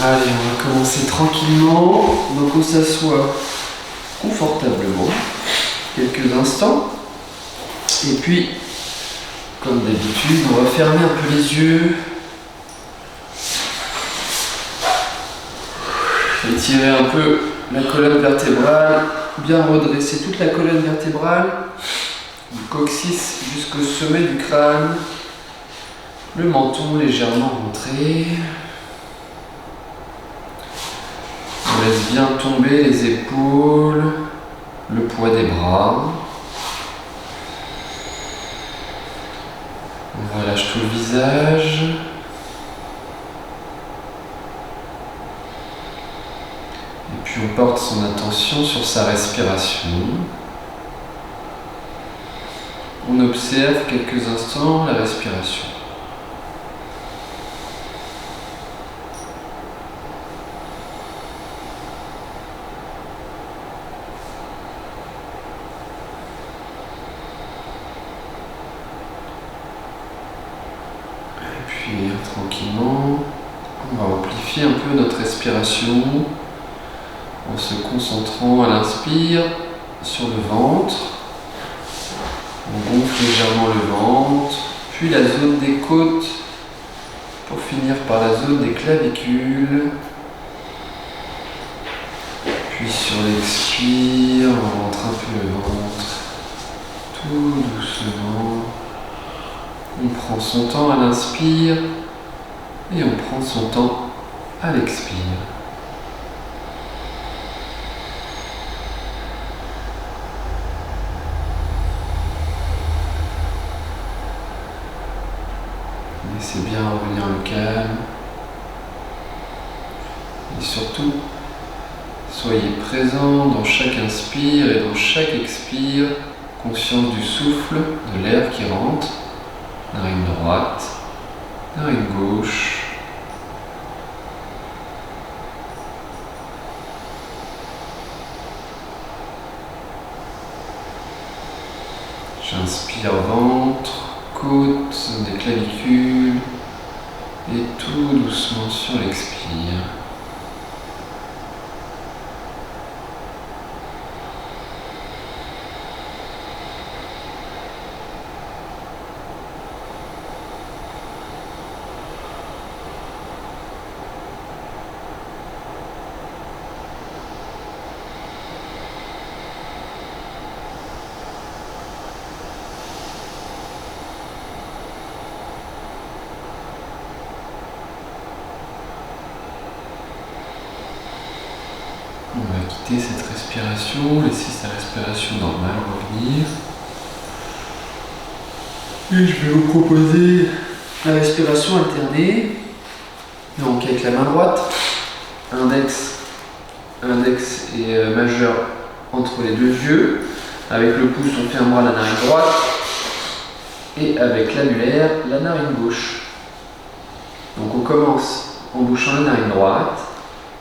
Allez, on va commencer tranquillement. Donc on s'assoit confortablement quelques instants. Et puis, comme d'habitude, on va fermer un peu les yeux. Étirer un peu la colonne vertébrale, bien redresser toute la colonne vertébrale, du coccyx jusqu'au sommet du crâne, le menton légèrement rentré. On laisse bien tomber les épaules, le poids des bras. On relâche tout le visage. Et puis on porte son attention sur sa respiration. On observe quelques instants la respiration. Et puis tranquillement, on va amplifier un peu notre respiration en se concentrant à l'inspire sur le ventre. On gonfle légèrement le ventre, puis la zone des côtes, pour finir par la zone des clavicules. Puis sur l'expire, on rentre un peu le ventre, tout doucement. On prend son temps à l'inspire et on prend son temps à l'expire. Laissez bien revenir le calme. Et surtout, soyez présent dans chaque inspire et dans chaque expire, conscience du souffle, de l'air qui rentre, narine droite, narine gauche. J'inspire ventre, côte, zone des clavicules et tout doucement sur l'expire. On va quitter cette respiration, laisser sa respiration normale revenir. Et je vais vous proposer la respiration alternée. Donc avec la main droite, index et majeur entre les deux yeux. Avec le pouce, on fermera la narine droite. Et avec l'annulaire, la narine gauche. Donc on commence en bouchant la narine droite.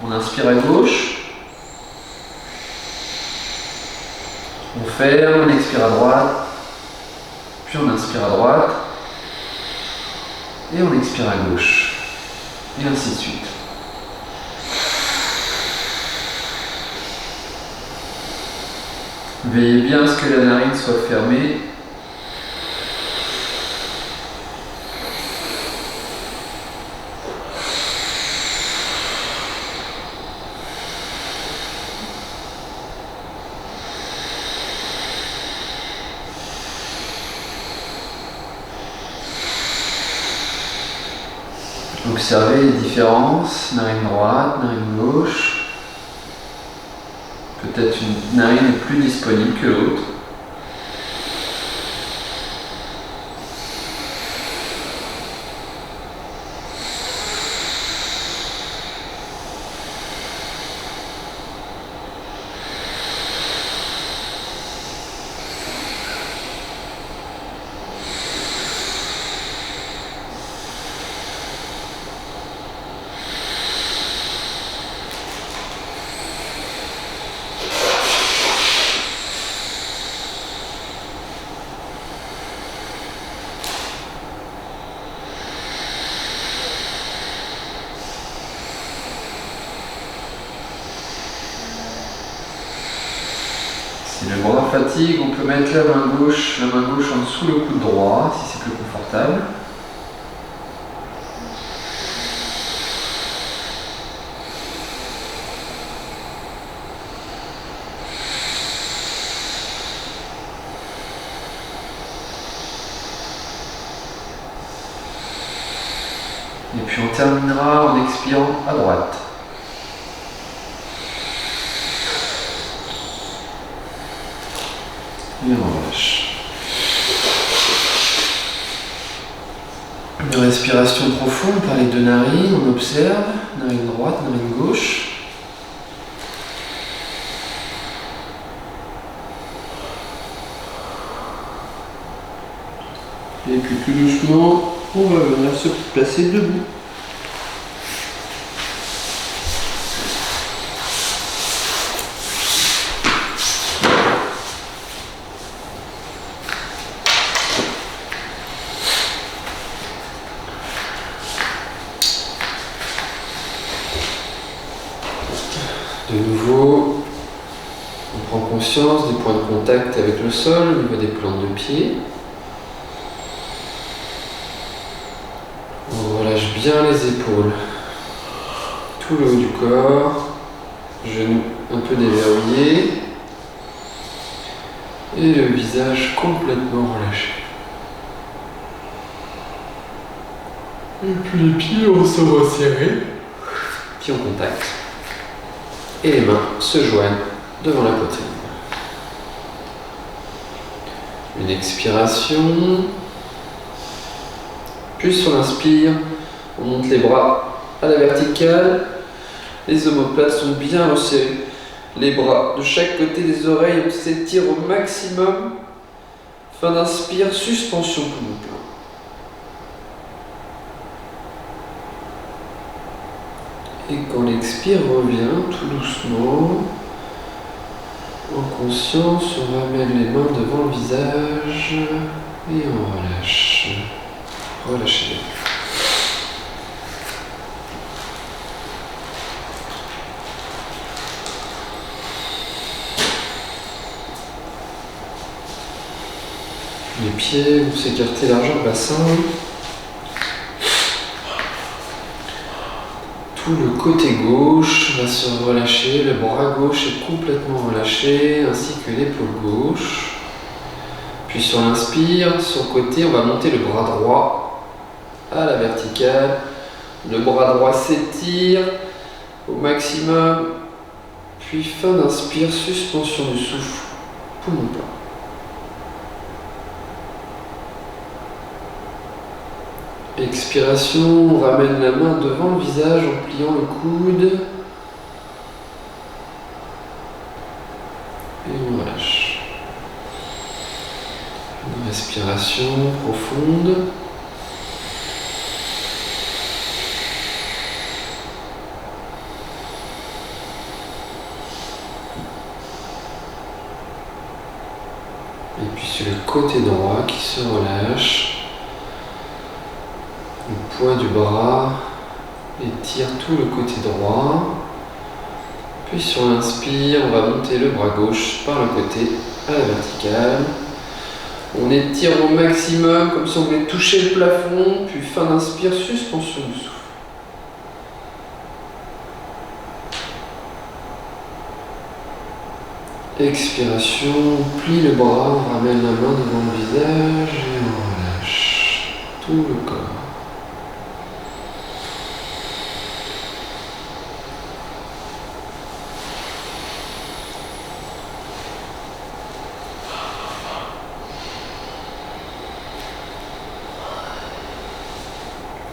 On inspire à gauche. On ferme, on expire à droite, puis on inspire à droite, et on expire à gauche, et ainsi de suite. Veillez bien à ce que la narine soit fermée. Observez les différences, narine droite, narine gauche. Peut-être une narine est plus disponible que l'autre. Si le bras fatigue, on peut mettre la main gauche en dessous le coude droit, si c'est plus confortable. Et puis on terminera en expirant à droite. Et on relâche. Une respiration profonde par les deux narines, on observe, narine droite, narine gauche. Et puis tout doucement, on va venir se placer debout. De nouveau, on prend conscience des points de contact avec le sol au niveau des plantes de pied. On relâche bien les épaules, tout le haut du corps, genoux un peu déverrouillés et le visage complètement relâché. Et puis les pieds, on se resserrer, pieds en contact. Et les mains se joignent devant la poitrine. Une expiration. Puis sur l'inspire, on monte les bras à la verticale. Les omoplates sont bien resserrés. Les bras de chaque côté des oreilles, on s'étire au maximum. Fin d'inspire, suspension poumon plein. Et quand l'expire revient tout doucement, en conscience, on ramène les mains devant le visage et on relâche. Relâchez-les. Les pieds vont s'écarter largeur bassin. Tout le côté gauche va se relâcher, le bras gauche est complètement relâché, ainsi que l'épaule gauche. Puis sur l'inspire, sur le côté, on va monter le bras droit à la verticale. Le bras droit s'étire au maximum. Puis fin d'inspire, suspension du souffle, poumon plein. Expiration, on ramène la main devant le visage en pliant le coude. Et on relâche. Une respiration profonde. Et puis c'est le côté droit qui se relâche. Le poids du bras étire tout le côté droit. Puis sur l'inspire, on va monter le bras gauche par le côté à la verticale. On étire au maximum comme si on voulait toucher le plafond. Puis fin d'inspire, suspension du souffle. Expiration, on plie le bras, on ramène la main devant le visage et on relâche tout le corps.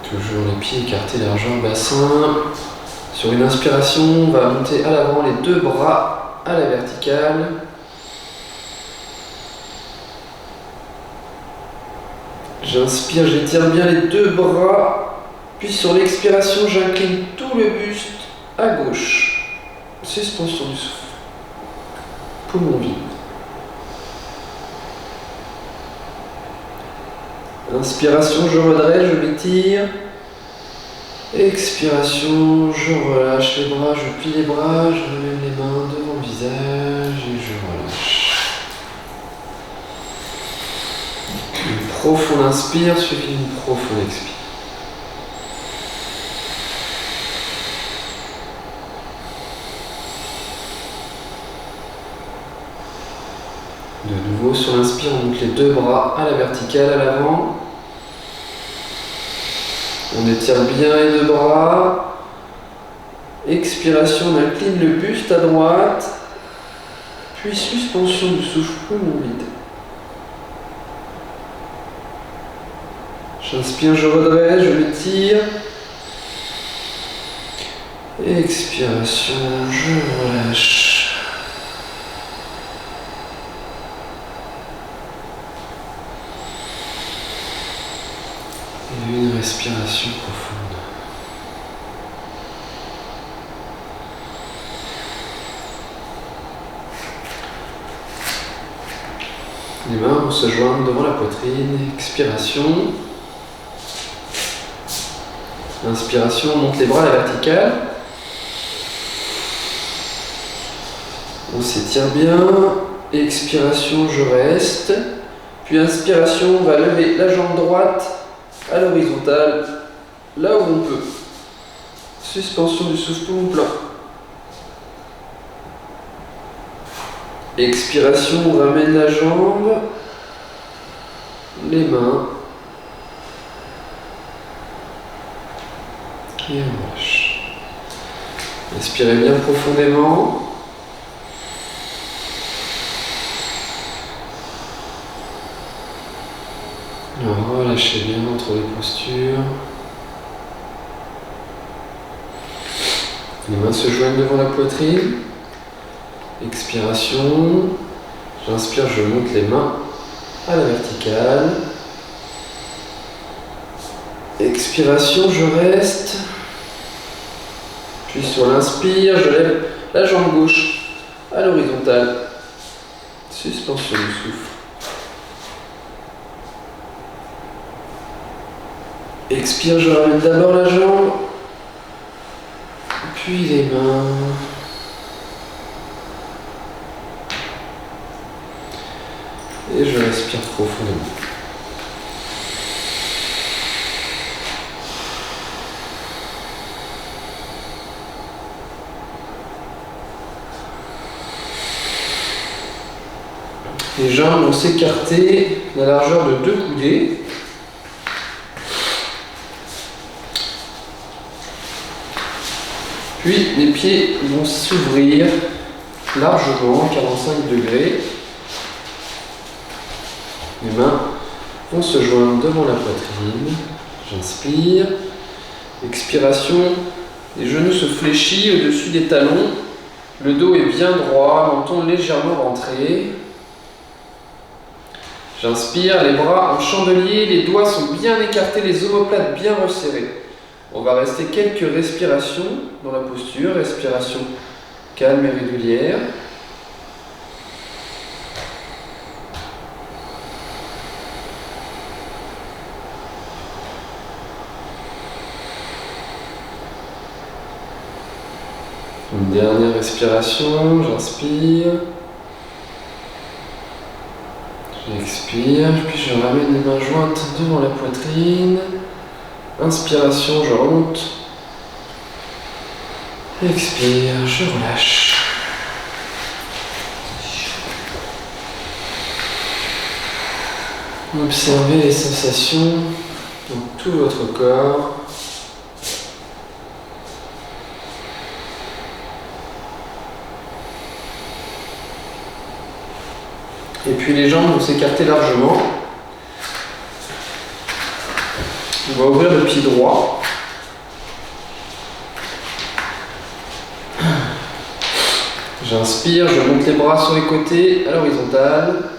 Toujours les pieds écartés largeur bassin. Sur une inspiration, on va monter à l'avant les deux bras à la verticale. J'inspire, j'étire bien les deux bras. Puis sur l'expiration, j'incline tout le buste à gauche. Suspension du souffle. Poumon vide. Inspiration, je redresse, je m'étire. Expiration, je relâche les bras, je plie les bras, je ramène les mains devant le visage et je relâche. profonde inspire suivi d'une profonde expire. De nouveau, sur l'inspire, on monte les deux bras à la verticale, à l'avant. On étire bien les deux bras. Expiration, on incline le buste à droite. Puis suspension du souffle, poumon vide. J'inspire, je redresse, je m'étire. Expiration, je relâche. Et une respiration profonde. Les mains vont se joindre devant la poitrine. Expiration. Inspiration, on monte les bras à la verticale. On s'étire bien. Expiration, je reste. Puis inspiration, on va lever la jambe droite à l'horizontale, là où on peut. Suspension du souffle, poumon plein. Expiration, on ramène la jambe, les mains. Et on lâche. Inspirez bien profondément. Relâchez bien entre les postures. Les mains se joignent devant la poitrine. Expiration. J'inspire, je monte les mains à la verticale. Expiration, je reste. Puis sur l'inspire, je lève la jambe gauche à l'horizontale. Suspension du souffle. Expire, je ramène d'abord la jambe, puis les mains. Et je respire profondément. Les jambes vont s'écarter à la largeur de 2 coudées. Puis les pieds vont s'ouvrir largement, 45 degrés. Les mains vont se joindre devant la poitrine. J'inspire. Expiration. Les genoux se fléchissent au-dessus des talons. Le dos est bien droit, menton légèrement rentré. J'inspire, les bras en chandelier, les doigts sont bien écartés, les omoplates bien resserrées. On va rester quelques respirations dans la posture, respiration calme et régulière. Une dernière respiration, j'inspire. J'expire, puis je ramène les mains jointes devant la poitrine. Inspiration, je remonte. Expire, je relâche. Observez les sensations dans tout votre corps. Et puis les jambes vont s'écarter largement. On va ouvrir le pied droit. J'inspire, je monte les bras sur les côtés à l'horizontale.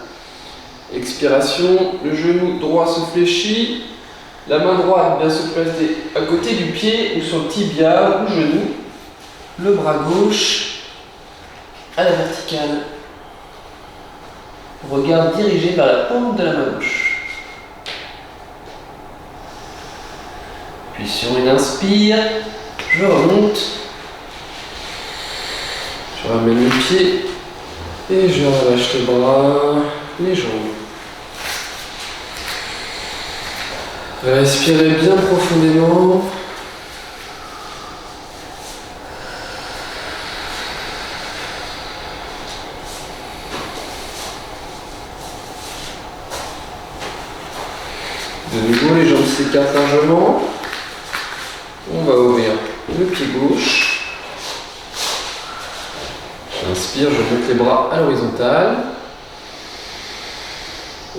Expiration, le genou droit se fléchit. La main droite vient se placer à côté du pied ou sur le tibia ou genou. Le bras gauche à la verticale. Regard dirigé vers la paume de la main gauche. Puis sur une inspire, je remonte. Je ramène le pied et je relâche les bras, les jambes. Respirez bien profondément. De nouveau, les jambes s'écartent largement. On va ouvrir le pied gauche. J'inspire, je monte les bras à l'horizontale.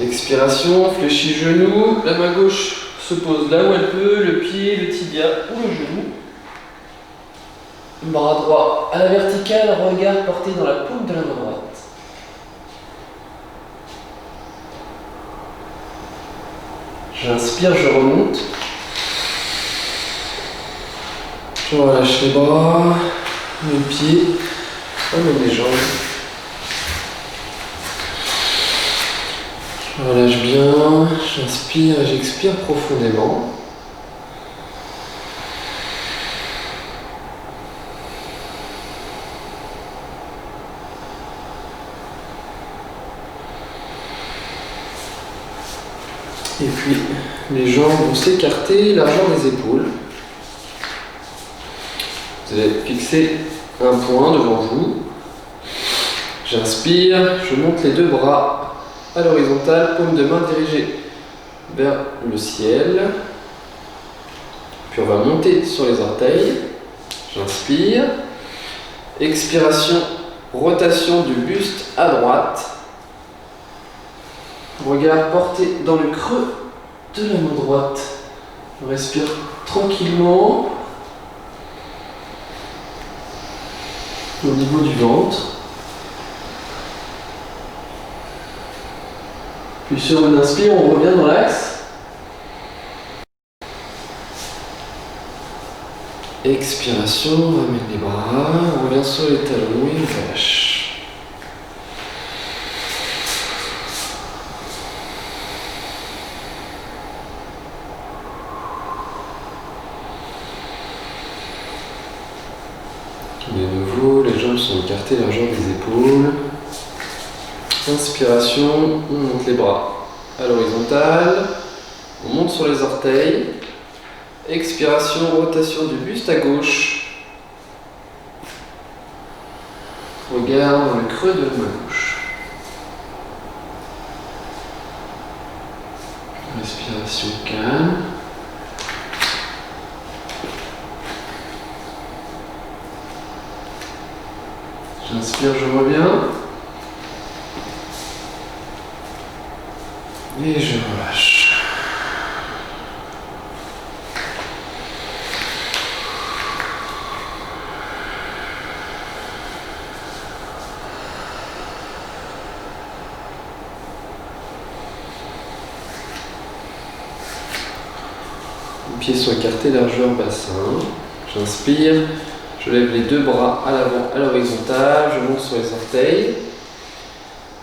Expiration, fléchis genou. La main gauche se pose là où elle peut, le pied, le tibia ou le genou. Bras droit à la verticale, regard porté dans la paume de la main droite. J'inspire, je remonte. Je relâche les bras, les pieds, même les jambes. Je relâche bien, j'inspire et j'expire profondément. Et puis, les jambes vont s'écarter, largeur des épaules. Vous allez fixer un point devant vous. J'inspire, je monte les deux bras à l'horizontale, paume de main dirigée vers le ciel. Puis on va monter sur les orteils. J'inspire. Expiration, rotation du buste à droite. Regard porté dans le creux de la main droite. On respire tranquillement au niveau du ventre. Puis sur une inspire, on revient dans l'axe. Expiration, on ramène les bras, on revient sur les talons et on relâche. De nouveau, les jambes sont écartées, largeur des épaules. Inspiration, on monte les bras à l'horizontale, on monte sur les orteils. Expiration, rotation du buste à gauche. Regard dans le creux de la main gauche. Respiration calme. J'inspire, je reviens. Et je relâche. Les pieds sont écartés, largeur bassin. J'inspire. Je lève les deux bras à l'avant, à l'horizontale, je monte sur les orteils.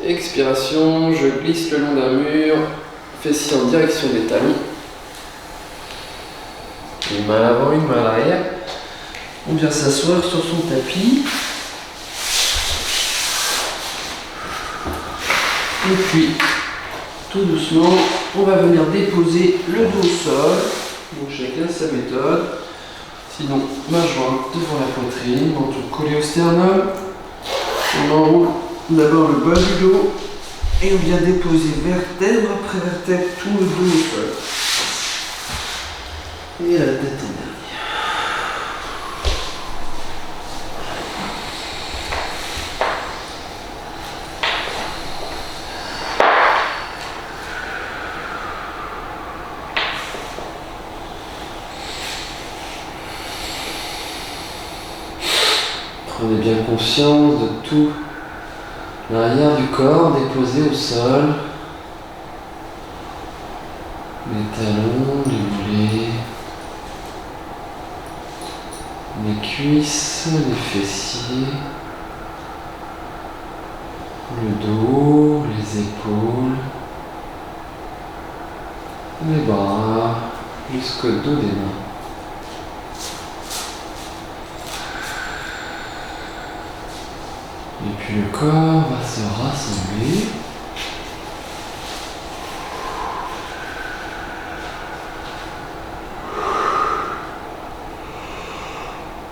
Expiration, je glisse le long d'un mur, fessier en direction des talons. Une main à l'avant, une main à l'arrière. On vient s'asseoir sur son tapis. Et puis, tout doucement, on va venir déposer le dos au sol. Donc chacun sa méthode. Sinon, main jointe devant la poitrine, menton collé au sternum. On enroule d'abord le bas du dos et on vient déposer vertèbre après vertèbre tout le dos au sol. Et la tête en dernier. Prenez bien conscience de tout l'arrière du corps déposé au sol. Les talons, les mollets, les cuisses, les fessiers, le dos, les épaules, les bras, jusqu'au dos des mains. Et puis le corps va se rassembler.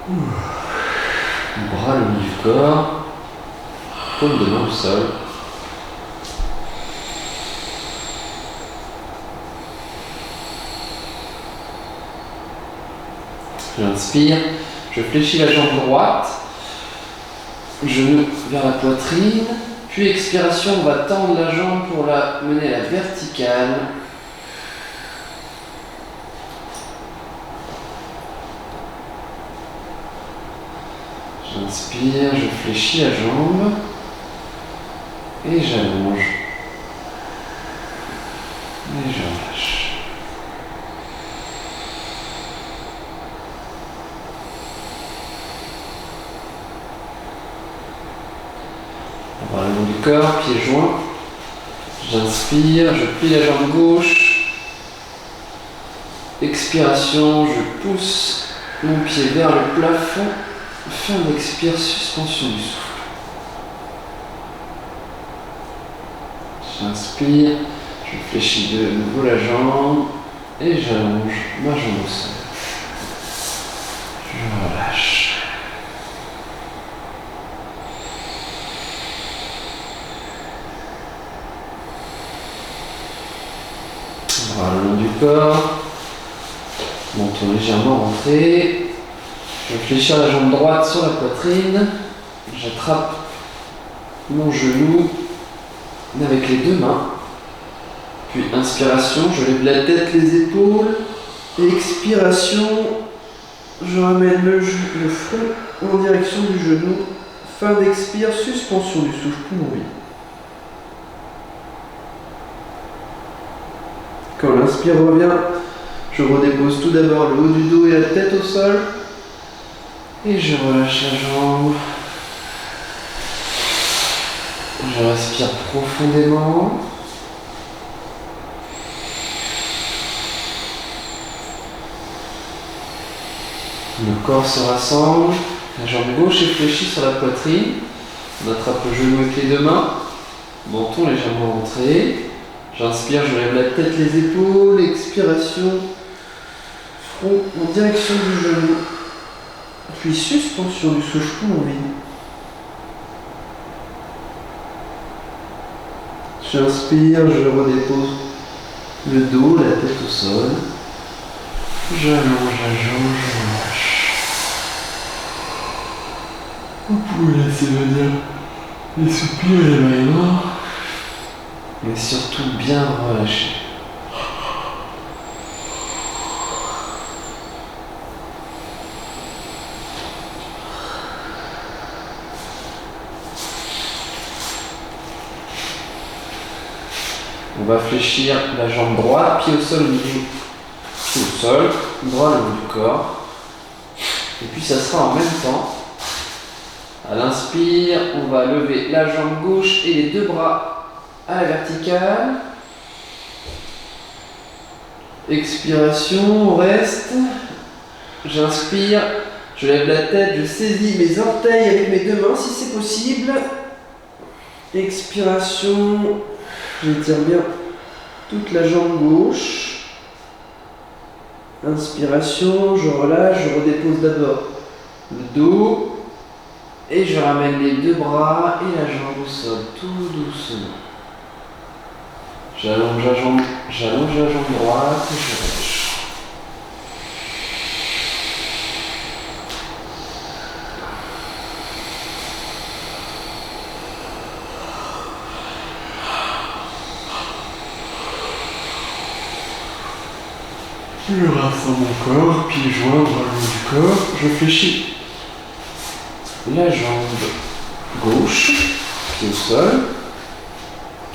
Bras le milieu du corps. Paume de main au sol. J'inspire, je fléchis la jambe droite, genou vers la poitrine, puis expiration, on va tendre la jambe pour la mener à la verticale. J'inspire, je fléchis la jambe et j'allonge et je relâche. On va le long du corps, pieds joints. J'inspire, je plie la jambe gauche. Expiration, je pousse mon pied vers le plafond. Fin d'expire, suspension du souffle. J'inspire, je fléchis de nouveau la jambe et j'allonge ma jambe au sol. Je relâche. Bras le long du corps. Menton légèrement rentré. Je fléchis la jambe droite sur la poitrine. J'attrape mon genou avec les deux mains. Puis inspiration, je lève la tête, les épaules. Expiration, je ramène le front en direction du genou. Fin d'expire, suspension du souffle, poumon vide. Quand l'inspire revient, je redépose tout d'abord le haut du dos et la tête au sol. Et je relâche la jambe. Je respire profondément. Le corps se rassemble. La jambe gauche est fléchie sur la poitrine. On attrape le genou avec les deux mains. Menton légèrement rentré. J'inspire, je lève la tête, les épaules. Expiration. Front en direction du genou. Puis suspension du souffle, poumon vide. J'inspire, je redépose le dos, la tête au sol. J'allonge la jambe, je relâche. Vous pouvez laisser venir les soupirs et les bâillements. Mais surtout bien relâcher. On va fléchir la jambe droite, pied au sol au milieu. Pied au sol, bras le haut du corps. Et puis ça sera en même temps. À l'inspire, on va lever la jambe gauche et les deux bras à la verticale. Expiration, on reste. J'inspire, je lève la tête, je saisis mes orteils avec mes deux mains si c'est possible. Expiration. J'étire bien toute la jambe gauche. Inspiration, je relâche, je redépose d'abord le dos. Et je ramène les deux bras et la jambe au sol, tout doucement. J'allonge la jambe droite et je relâche. Je rassemble mon corps, pieds joints, bras le long du corps. Je fléchis la jambe gauche, pied au sol.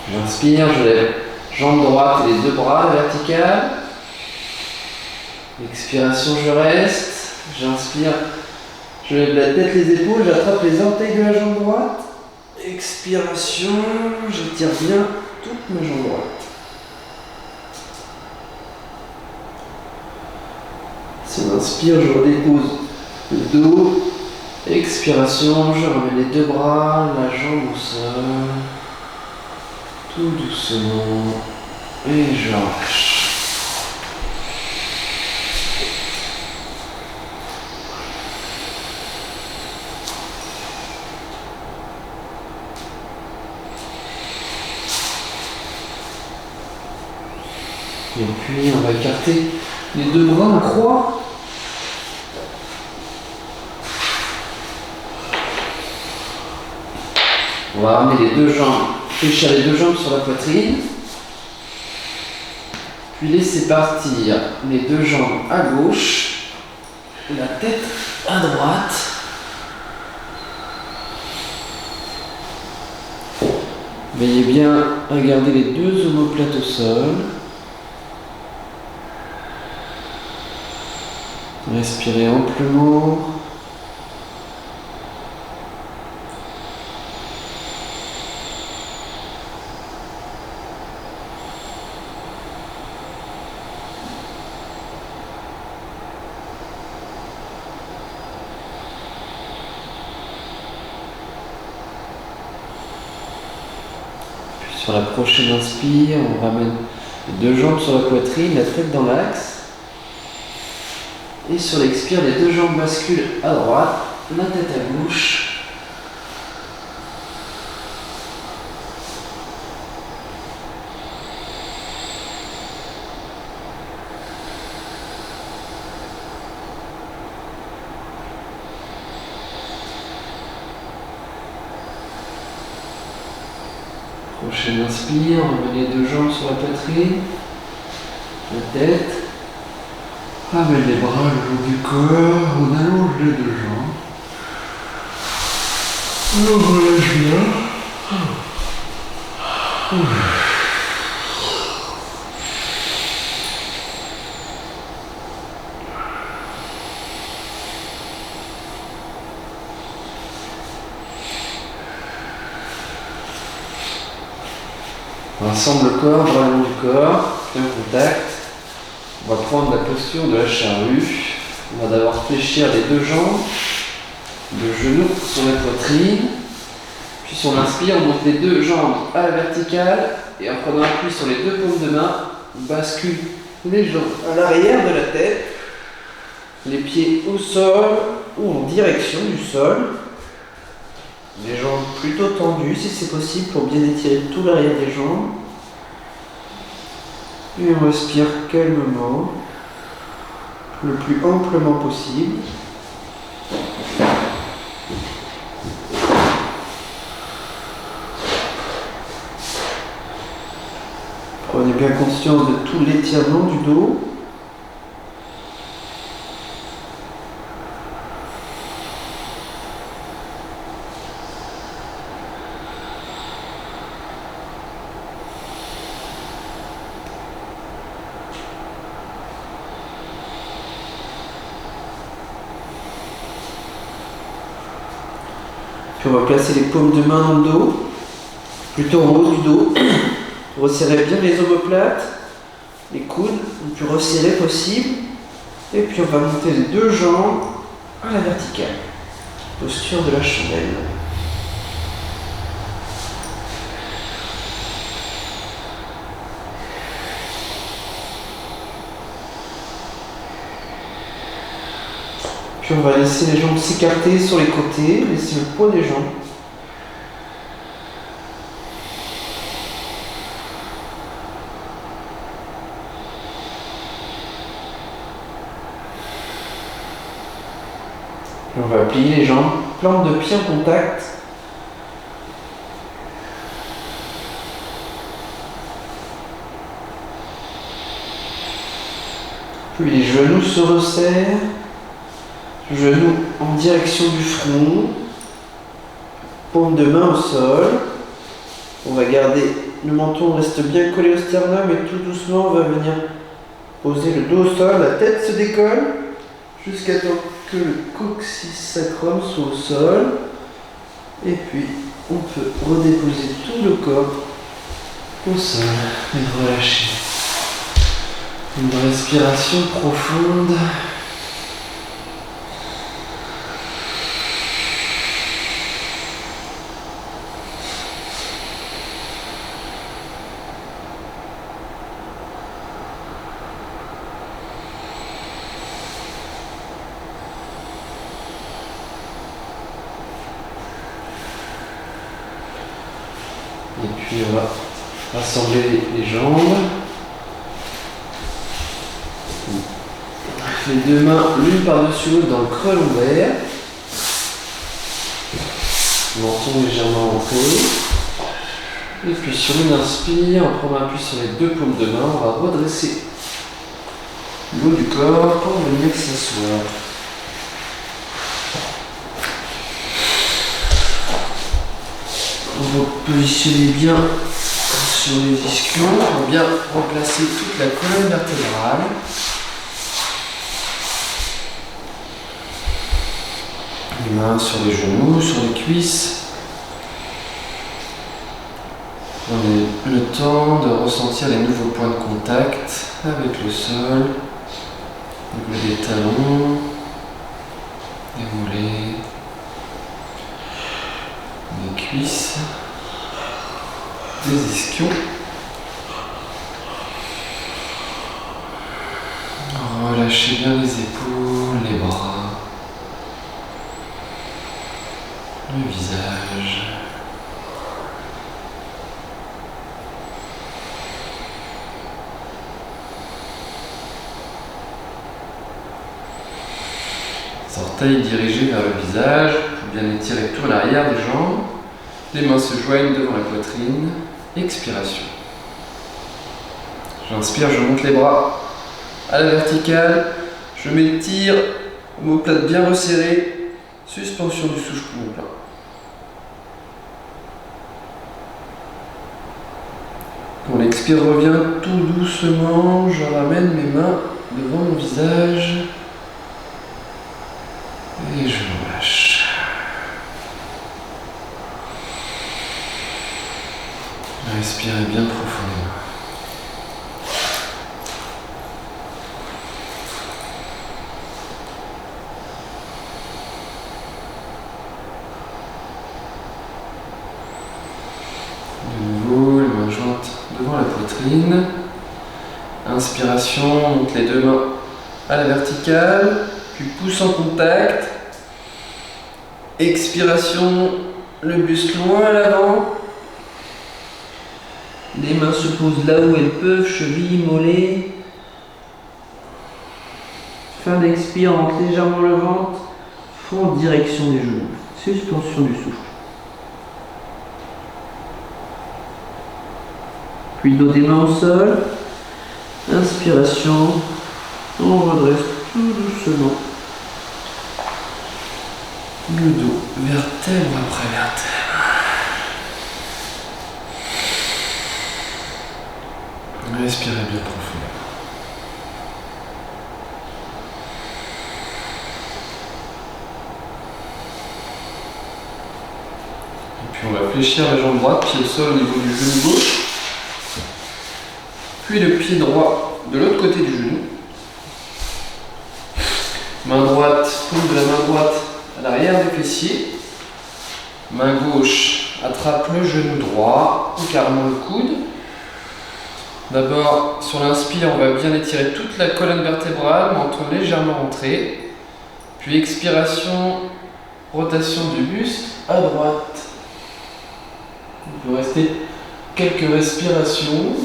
J'inspire, je lève jambe droite et les deux bras à la verticale. Expiration, je reste. J'inspire, je lève la tête, les épaules, j'attrape les orteils de la jambe droite. Expiration, j'étire bien toute ma jambe droite. Si on inspire, je redépose le dos. Expiration, je remets les deux bras, la jambe au sol. Tout doucement. Et je relâche. Et puis on va écarter les deux bras en croix. On va ramener les deux jambes, fléchir les deux jambes sur la poitrine. Puis laisser partir les deux jambes à gauche, la tête à droite. Veillez bien à garder les deux omoplates au sol. Respirez amplement. Sur la prochaine inspire, on ramène les deux jambes sur la poitrine, la tête dans l'axe. Et sur l'expire, les deux jambes basculent à droite, la tête à gauche. Prochaine inspire, on ramène les deux jambes sur la poitrine, la tête. Ramène les bras le long du corps, on allonge les deux jambes. On relâche bien. On rassemble le corps, bras le long du corps, bien contact. On va prendre la posture de la charrue. On va d'abord fléchir les deux jambes, le genou sur la poitrine. Puis si on inspire, on monte les deux jambes à la verticale et en prenant appui sur les deux paumes de main, on bascule les jambes à l'arrière de la tête, les pieds au sol ou en direction du sol. Les jambes plutôt tendues si c'est possible pour bien étirer tout l'arrière des jambes. Et on respire calmement, le plus amplement possible. Prenez bien conscience de tout l'étirement du dos. Puis on va placer les paumes de main dans le dos, plutôt en haut du dos. Resserrez bien les omoplates, les coudes, le plus resserrés possible. Et puis on va monter les deux jambes à la verticale. Posture de la chandelle. Puis on va laisser les jambes s'écarter sur les côtés, laisser le poids des jambes. Puis on va plier les jambes, plante de pied en contact. Puis les genoux se resserrent. Genoux en direction du front, paume de main au sol. On va garder le menton reste bien collé au sternum et tout doucement on va venir poser le dos au sol, la tête se décolle jusqu'à temps que le coccyx sacrum soit au sol. Et puis on peut redéposer tout le corps au sol et relâcher. Une respiration profonde. Et puis on va rassembler les jambes. Les deux mains l'une par-dessus l'autre dans le creux lombaire. Menton légèrement rentré. Et puis sur une inspire, en prenant appui sur les deux paumes de main, on va redresser le haut du corps pour venir s'asseoir. On va positionner bien sur les ischions pour bien remplacer toute la colonne vertébrale. Les mains sur les genoux, sur les cuisses. On a le temps de ressentir les nouveaux points de contact avec le sol, au niveau des talons, des mollets, des cuisses, des ischions. Relâchez bien les épaules, les bras, le visage. Orteils dirigés vers le visage, pour bien étirer tout l'arrière des jambes. Les mains se joignent devant la poitrine. Expiration. J'inspire, je monte les bras à la verticale. Je m'étire, omoplate bien resserrée. Suspension du souffle poumon plein. Quand l'expire revient tout doucement, je ramène mes mains devant mon visage. Et je relâche. Respirez bien profondément. De nouveau, les mains jointes devant la poitrine. Inspiration, on monte les deux mains à la verticale, puis pouce en contact. Expiration, le buste loin à l'avant. Les mains se posent là où elles peuvent, chevilles, mollets. Fin d'expire, rentre légèrement le ventre. Fond en direction des genoux. Suspension du souffle. Puis dos des mains au sol. Inspiration. On redresse tout doucement. Le dos, vertèbre après vertèbre. Respirez bien profondément. Et puis on va fléchir la jambe droite, pied au sol au niveau du genou gauche. Puis le pied droit de l'autre côté du genou. Main droite, paume de la main droite à l'arrière des fessiers. Main gauche attrape le genou droit ou carrément le coude. D'abord, sur l'inspire, on va bien étirer toute la colonne vertébrale, menton légèrement rentré. Puis expiration, rotation du buste à droite. On peut rester quelques respirations.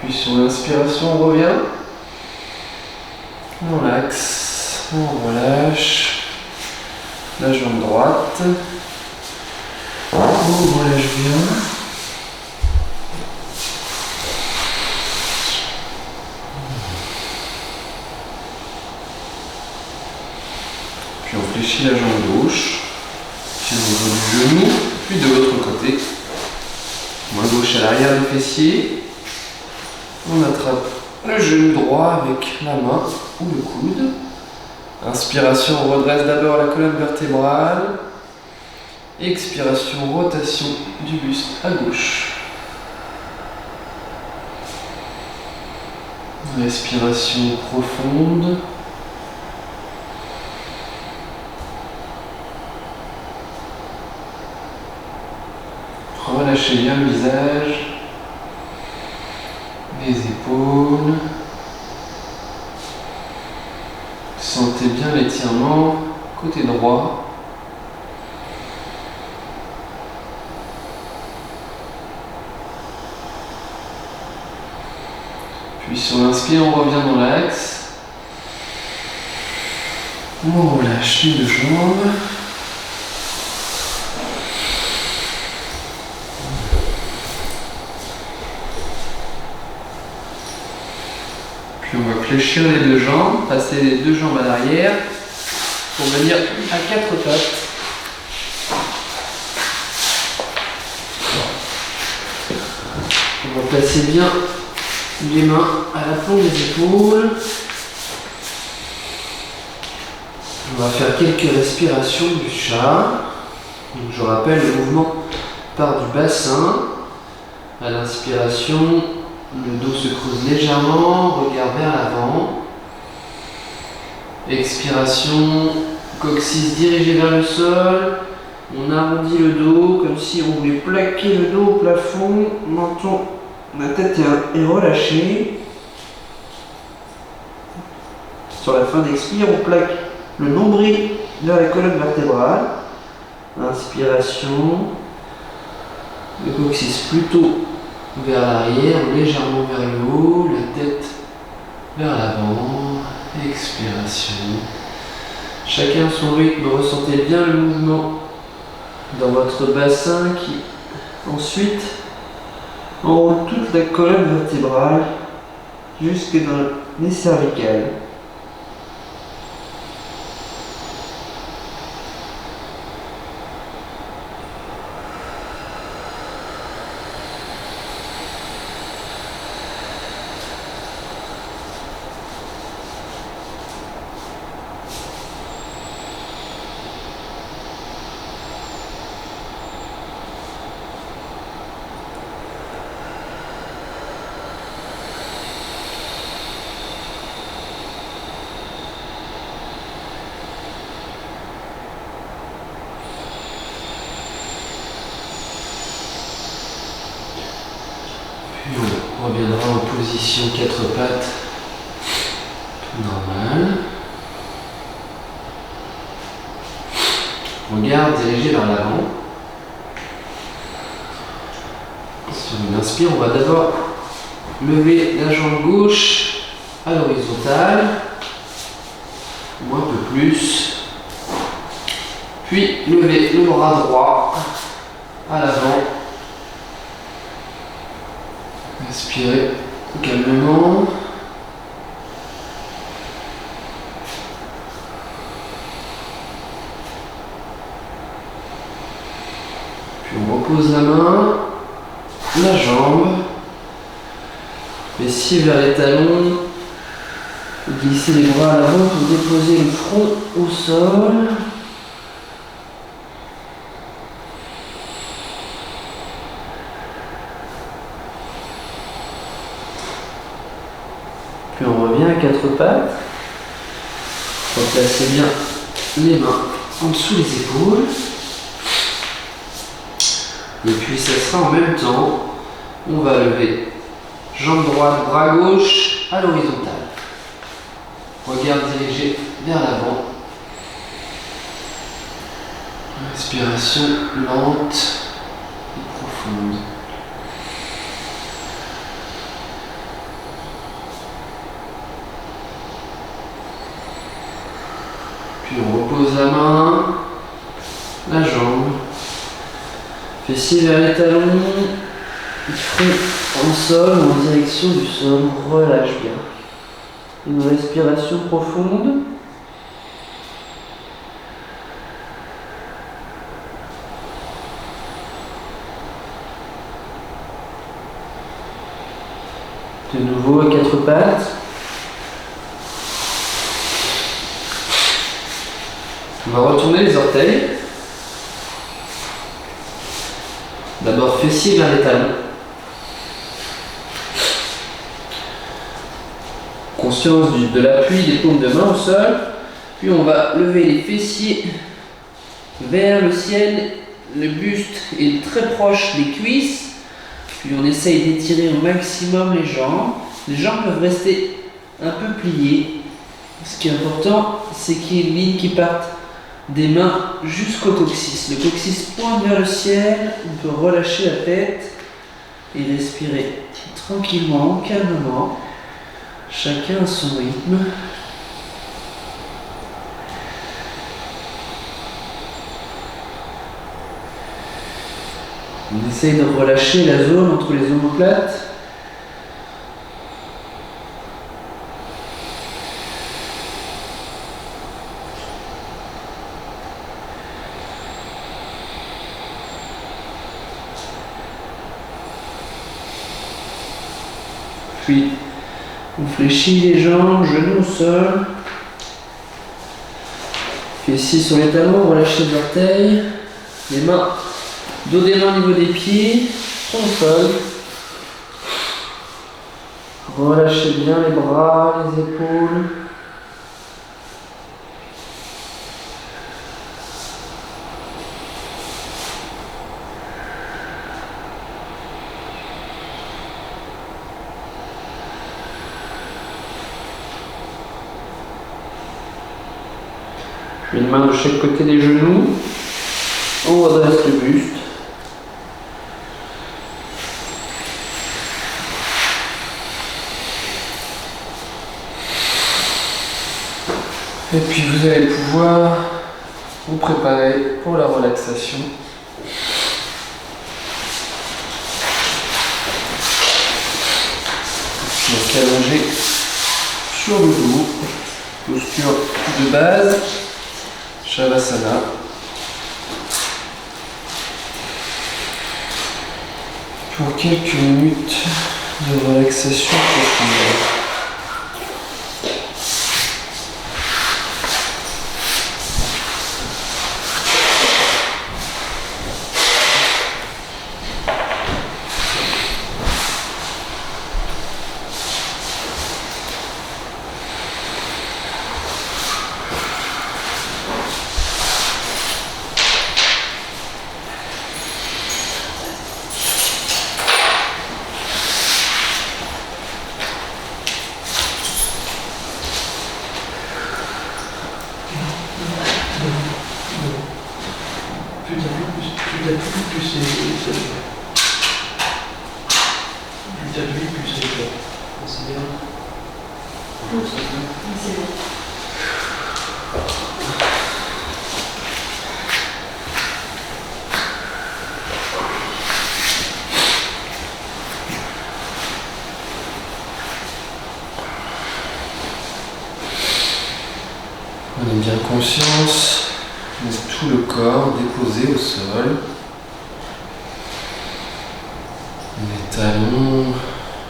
Puis sur l'inspiration, on revient. On relaxe, on relâche la jambe droite. On relâche bien. Puis on fléchit la jambe gauche, puis au niveau du genou, puis de l'autre côté. Main gauche à l'arrière du fessier. On attrape le genou droit avec la main ou le coude. Inspiration, on redresse d'abord la colonne vertébrale. Expiration, rotation du buste à gauche. Respiration profonde. Relâchez bien le visage. Les épaules, Sentez bien l'étirement côté droit. Puis sur l'inspire, on revient dans l'axe. On relâche les deux jambes. Puis on va fléchir les deux jambes, passer les deux jambes à l'arrière pour venir à quatre pattes. On va placer bien les mains à la plomb des épaules. On va faire quelques respirations du chat. Donc je rappelle, le mouvement part du bassin. À l'inspiration, le dos se creuse légèrement, regard vers l'avant. Expiration, coccyx dirigé vers le sol. On arrondit le dos comme si on voulait plaquer le dos au plafond. Menton, la tête est relâchée. Sur la fin d'expire, on plaque le nombril vers la colonne vertébrale. Inspiration. Le coccyx plutôt vers l'arrière, légèrement vers le haut, la tête vers l'avant. Expiration. Chacun son rythme, ressentez bien le mouvement dans votre bassin qui ensuite enroule toute la colonne vertébrale jusque dans les cervicales. Puis on reviendra en position quatre pattes normale. Regard dirigé vers l'avant. Sur une inspire, on va d'abord lever la jambe gauche à l'horizontale, ou un peu plus. Puis lever le bras droit à l'avant. Inspirez calmement. Puis on repose la main, la jambe, fessiers vers les talons. Glissez les bras à l'avant pour déposer le front au sol. Puis on revient à quatre pattes. Replacez bien les mains en dessous les épaules. Et puis ça sera en même temps, on va lever jambe droite, bras gauche à l'horizontale. Regard dirigé vers l'avant. Inspiration lente et profonde. Puis on repose la main, la jambe, fessiers vers les talons, front en sol, en direction du sol, on relâche bien. Une respiration profonde. De nouveau à quatre pattes. On va retourner les orteils. D'abord fessiers vers les talons. Conscience de l'appui des paumes de main au sol. Puis on va lever les fessiers vers le ciel. Le buste est très proche des cuisses. Puis on essaye d'étirer au maximum les jambes. Les jambes peuvent rester un peu pliées. Ce qui est important, c'est qu'il y ait une ligne qui parte des mains jusqu'au coccyx. Le coccyx pointe vers le ciel, on peut relâcher la tête et respirer tranquillement, calmement, chacun à son rythme. On essaye de relâcher la zone entre les omoplates. Puis, on fléchit les jambes, genoux au sol. Puis ici sur les talons, relâchez les orteils. Les mains, dos des mains au niveau des pieds, sur le sol. Relâchez bien les bras, les épaules. Une main de chaque côté des genoux. On redresse le buste. Et puis vous allez pouvoir vous préparer pour la relaxation. Donc allongé sur le dos, posture de base. Shavasana. Pour quelques minutes de relaxation profonde. Prenez bien conscience de tout le corps déposé au sol. Les talons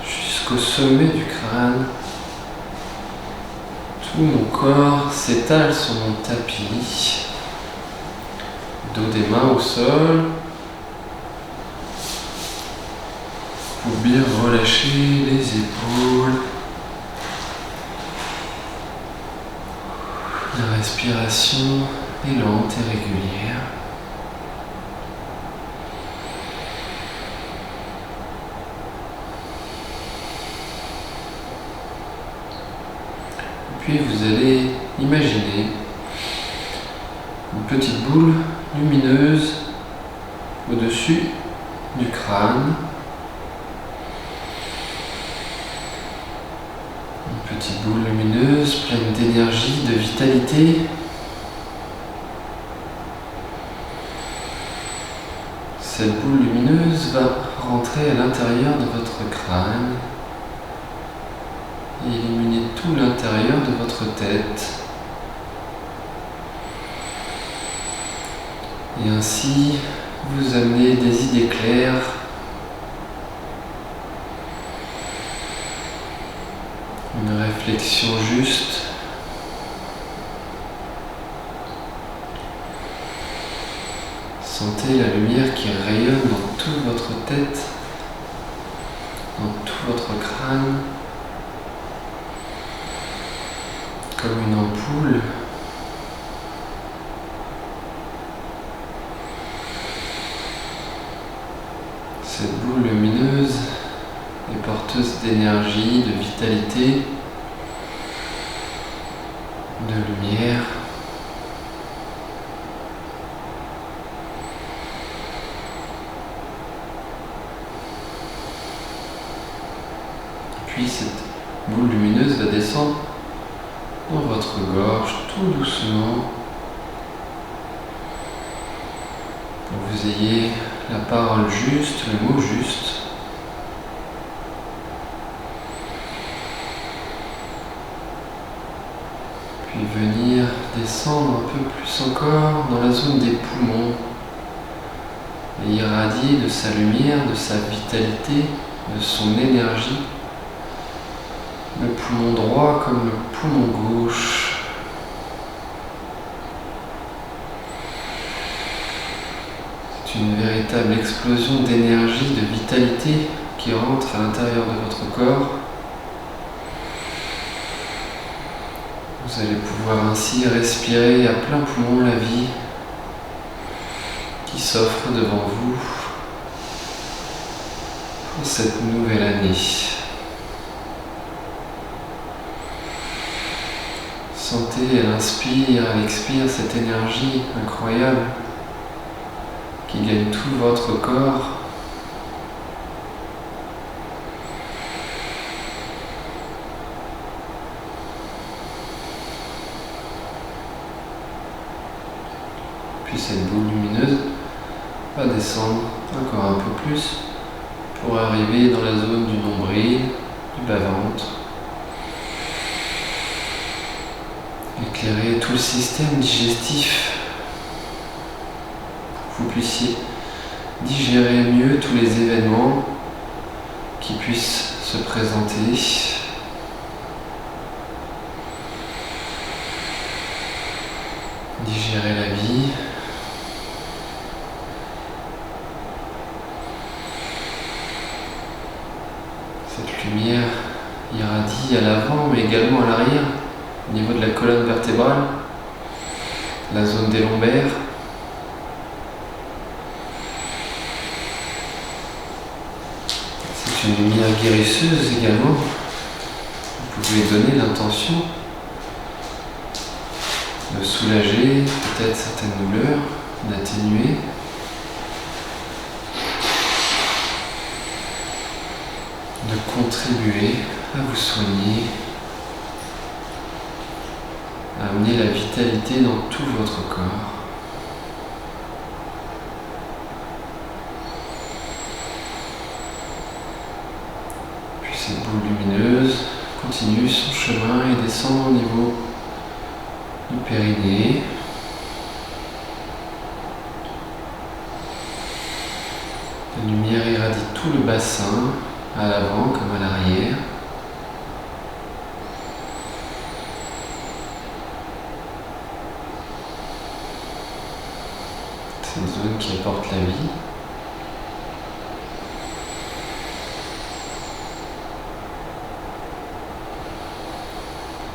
jusqu'au sommet du crâne. Tout mon corps s'étale sur mon tapis. Dos des mains au sol. Pour bien relâcher les épaules. La respiration est lente et régulière. Puis vous allez imaginer une petite boule lumineuse au-dessus du crâne. Une petite boule lumineuse pleine d'énergie, de vitalité. Cette boule lumineuse va rentrer à l'intérieur de votre crâne et illuminer tout l'intérieur de votre tête. Et ainsi vous amener des idées claires, une réflexion juste, sentez la lumière qui rayonne dans toute votre tête, dans tout votre crâne, comme une ampoule. Cette boule lumineuse est porteuse d'énergie, de vitalité. lumière. Puis cette boule lumineuse va descendre dans votre gorge tout doucement pour que vous ayez la parole juste, le mot juste. Puis venir descendre un peu plus encore dans la zone des poumons et irradier de sa lumière, de sa vitalité, de son énergie, le poumon droit comme le poumon gauche. C'est une véritable explosion d'énergie, de vitalité qui rentre à l'intérieur de votre corps. Vous allez pouvoir ainsi respirer à plein poumon la vie qui s'offre devant vous pour cette nouvelle année. Sentez à l'inspire, à l'expire cette énergie incroyable qui gagne tout votre corps. Puis cette boule lumineuse va descendre encore un peu plus pour arriver dans la zone du nombril, du bas-ventre. Éclairer tout le système digestif pour que vous puissiez digérer mieux tous les événements qui puissent se présenter. Digérer la vie. Cette lumière irradie à l'avant mais également à l'arrière. Au niveau de la colonne vertébrale, la zone des lombaires. C'est une lumière guérisseuse également. Vous pouvez donner l'intention de soulager peut-être certaines douleurs, d'atténuer. De contribuer à vous soigner. Amener la vitalité dans tout votre corps. Puis cette boule lumineuse continue son chemin et descend au niveau du périnée. La lumière irradie tout le bassin, à l'avant comme à l'arrière. Cette zone qui apporte la vie.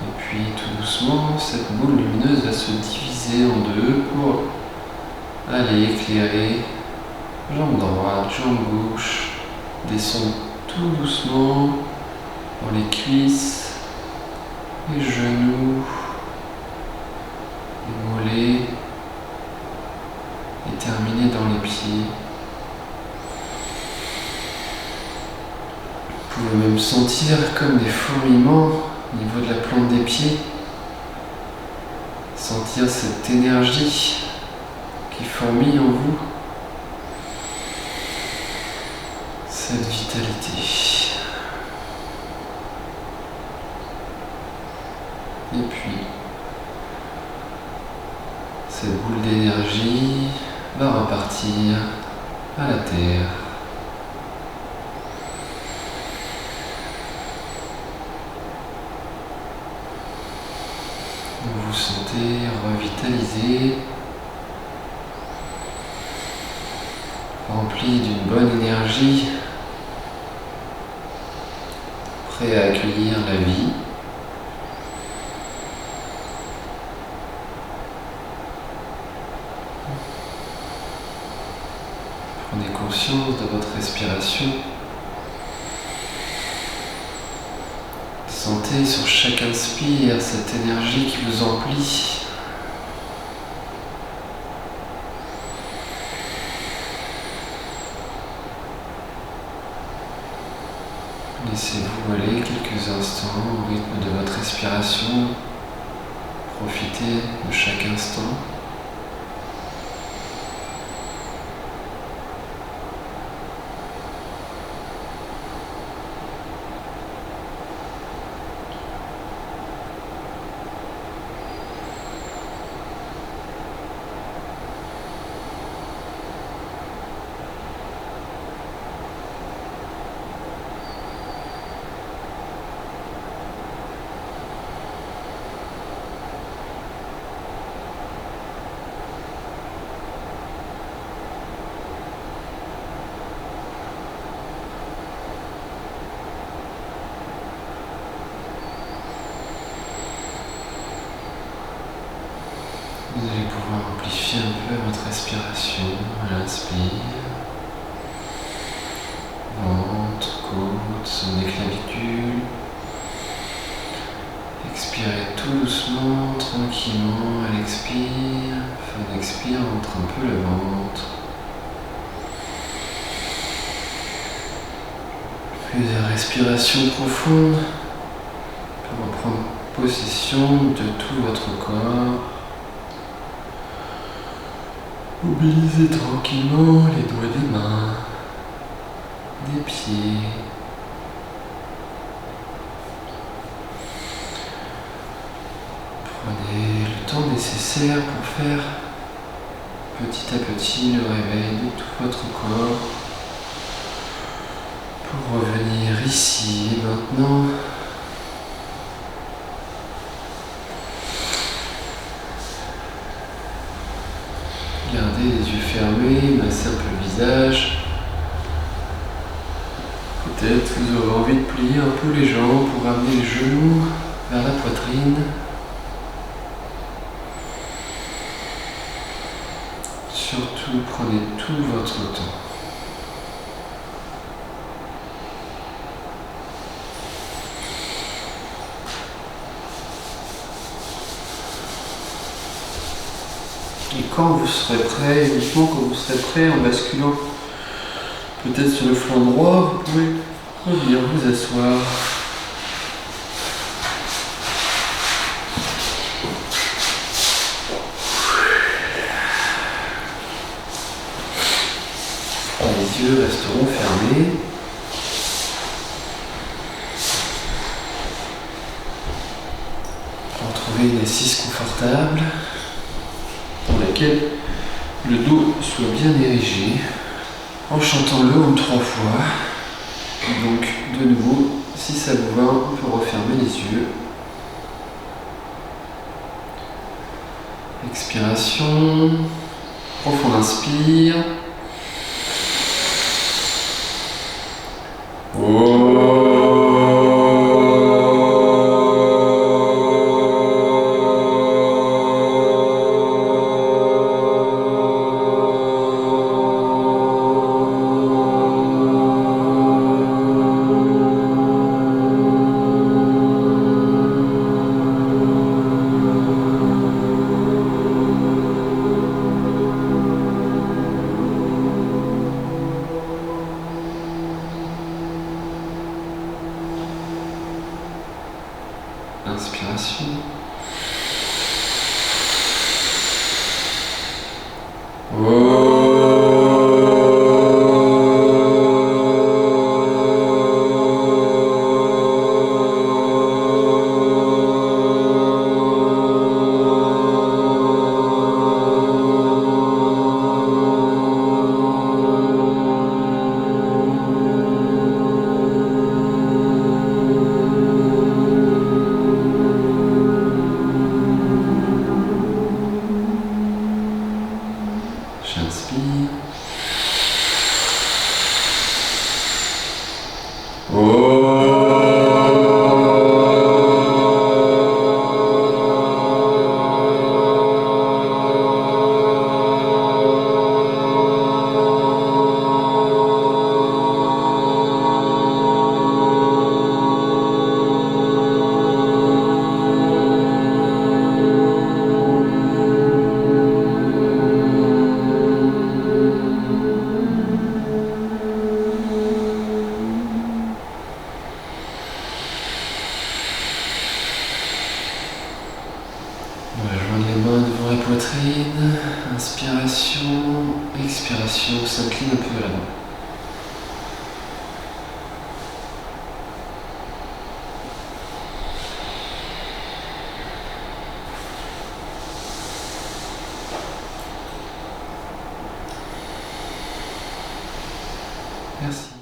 Et puis tout doucement, cette boule lumineuse va se diviser en deux pour aller éclairer jambe droite, jambe gauche, descendre tout doucement dans les cuisses, les genoux, les mollets. Et terminer dans les pieds. Vous pouvez même sentir comme des fourmillements au niveau de la plante des pieds. Sentir cette énergie qui fourmille en vous. Cette vitalité. Et puis, cette boule d'énergie va repartir à la terre. Vous vous sentez revitalisé, rempli d'une bonne énergie, prêt à accueillir la vie. Prenez conscience de votre respiration. Sentez sur chaque inspire cette énergie qui vous emplit. Laissez-vous aller quelques instants au rythme de votre respiration. Profitez de chaque instant. Vous allez pouvoir amplifier un peu votre respiration à l'inspire. Ventre, côte, zone des clavicules. Expirez tout doucement, tranquillement à l'expire. Fin d'expire, entre un peu le ventre. Plusieurs respirations profondes pour reprendre possession de tout votre corps. Mobilisez tranquillement les doigts des mains, des pieds. Prenez le temps nécessaire pour faire petit à petit le réveil de tout votre corps. Pour revenir ici et maintenant. Gardez les yeux fermés, massez un peu le visage. Peut-être vous aurez envie de plier un peu les jambes pour ramener les genoux vers la poitrine. Surtout, prenez tout votre temps. Et quand vous serez prêt, uniquement quand vous serez prêt, en basculant peut-être sur le flanc droit, vous pouvez revenir vous asseoir. Les yeux resteront fermés. Retrouvez une assise confortable dans laquelle le dos soit bien érigé, en chantant le Om 3 fois. Et donc, de nouveau, si ça vous va, on peut refermer les yeux. Expiration, profond inspire. devant la poitrine, inspiration, expiration, s'incline un peu vers l'avant. Merci.